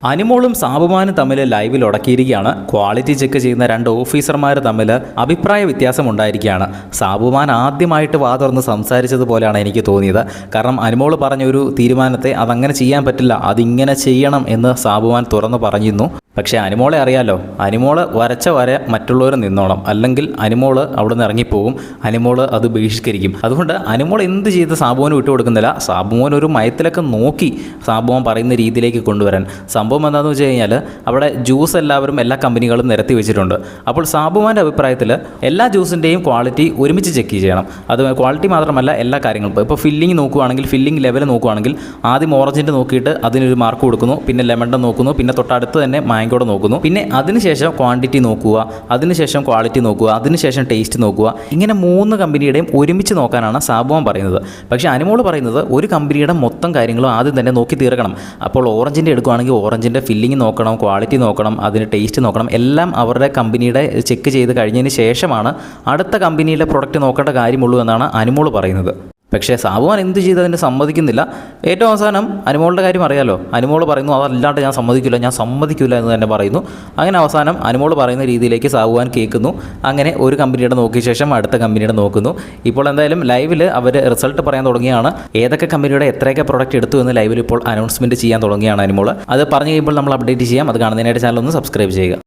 അനിമോളും സാബുമാനും തമ്മിൽ ലൈവിൽ ഉടക്കിയിരിക്കുകയാണ്. Quality check ചെയ്യുന്ന രണ്ട് ഓഫീസർമാർ തമ്മിൽ അഭിപ്രായ വ്യത്യാസം ഉണ്ടായിരിക്കുകയാണ്. സാബുമാൻ ആദ്യമായിട്ട് വാതുറന്ന് സംസാരിച്ചതുപോലെയാണ് എനിക്ക് തോന്നിയത്. കാരണം അനിമോൾ പറഞ്ഞൊരു തീരുമാനത്തെ അതങ്ങനെ ചെയ്യാൻ പറ്റില്ല, അതിങ്ങനെ ചെയ്യണം എന്ന് സാബുമാൻ തുറന്നു പറഞ്ഞിരുന്നു. പക്ഷേ അനിമോളെ അറിയാലോ, അനിമോള് വരച്ച വര മറ്റുള്ളവർ നിന്നോണം, അല്ലെങ്കിൽ അനിമോള് അവിടെ നിന്ന് ഇറങ്ങിപ്പോകും, അനിമോള് അത് ബഹിഷ്കരിക്കും. അതുകൊണ്ട് അനിമോൾ എന്ത് ചെയ്ത് സാബുവിന് വിട്ടുകൊടുക്കുന്നില്ല. സാബുമോൻ ഒരു മയത്തിലൊക്കെ നോക്കി സാബുമോൻ പറയുന്ന രീതിയിലേക്ക് കൊണ്ടുവരാൻ. സംഭവം എന്താണെന്ന് വെച്ച് കഴിഞ്ഞാൽ അവിടെ ജ്യൂസ് എല്ലാവരും എല്ലാ കമ്പനികളും നിരത്തി വെച്ചിട്ടുണ്ട്. അപ്പോൾ സാബുമാൻ്റെ അഭിപ്രായത്തിൽ എല്ലാ ജ്യൂസിൻ്റെയും ക്വാളിറ്റി ഒരുമിച്ച് ചെക്ക് ചെയ്യണം. അത് ക്വാളിറ്റി മാത്രമല്ല എല്ലാ കാര്യങ്ങളും. ഇപ്പോൾ ഫില്ലിംഗ് നോക്കുകയാണെങ്കിൽ, ഫില്ലിംഗ് ലെവൽ നോക്കുകയാണെങ്കിൽ ആദ്യം ഓറഞ്ചിൻ്റെ നോക്കിയിട്ട് അതിനൊരു മാർക്ക് കൊടുക്കുന്നു, പിന്നെ ലെമണിൻ്റെ നോക്കുന്നു, പിന്നെ തൊട്ടടുത്ത് തന്നെ മാങ്കോടെ നോക്കുന്നു, പിന്നെ അതിനുശേഷം ക്വാണ്ടിറ്റി നോക്കുക, അതിനുശേഷം ക്വാളിറ്റി നോക്കുക, അതിനുശേഷം ടേസ്റ്റ് നോക്കുക. ഇങ്ങനെ 3 കമ്പനിയുടെയും ഒരുമിച്ച് നോക്കാനാണ് സാബുമാൻ പറയുന്നത്. പക്ഷേ അനിമോൾ പറയുന്നത് ഒരു കമ്പനിയുടെ മൊത്തം കാര്യങ്ങളും ആദ്യം തന്നെ നോക്കി തീർക്കണം. അപ്പോൾ ഓറഞ്ചിൻ്റെ എടുക്കുകയാണെങ്കിൽ ഓറഞ്ചിൻ്റെ ഫില്ലിംഗ് നോക്കണം, ക്വാളിറ്റി നോക്കണം, അതിന് ടേസ്റ്റ് നോക്കണം. എല്ലാം അവരുടെ കമ്പനിയുടെ ചെക്ക് ചെയ്ത് കഴിഞ്ഞതിന് ശേഷമാണ് അടുത്ത കമ്പനിയുടെ പ്രൊഡക്റ്റ് നോക്കേണ്ട കാര്യമുള്ളൂ എന്നാണ് അനിമോൾ പറയുന്നത്. പക്ഷേ സാബുമാൻ എന്ത് ചെയ്തതിന് സമ്മതിക്കുന്നില്ല. ഏറ്റവും അവസാനം അനിമോളുടെ കാര്യം അറിയാലോ, അനിമോൾ പറയുന്നു അതല്ലാണ്ട് ഞാൻ സമ്മതിക്കില്ല എന്ന് തന്നെ പറയുന്നു. അങ്ങനെ അവസാനം അനിമോൾ പറയുന്ന രീതിയിലേക്ക് സാബുമാൻ കേൾക്കുന്നു. അങ്ങനെ ഒരു കമ്പനിയുടെ നോക്കിയ ശേഷം അടുത്ത കമ്പനിയുടെ നോക്കുന്നു. ഇപ്പോൾ എന്തായാലും ലൈവിൽ അവർ റിസൾട്ട് പറയാൻ തുടങ്ങിയാണ്. ഏതൊക്കെ കമ്പനിയുടെ എത്രയൊക്കെ പ്രൊഡക്റ്റ് എടുത്തു എന്ന് ലൈവിൽ ഇപ്പോൾ അനൗൺസ്മെൻറ്റ് ചെയ്യാൻ തുടങ്ങിയാണ് അനിമോൾ. അത് പറഞ്ഞു കഴിയുമ്പോൾ നമ്മൾ അപ്ഡേറ്റ് ചെയ്യാം. അത് കാണുന്നതിനായിട്ട് ചാനൽ ഒന്ന് സബ്സ്ക്രൈബ് ചെയ്യുക.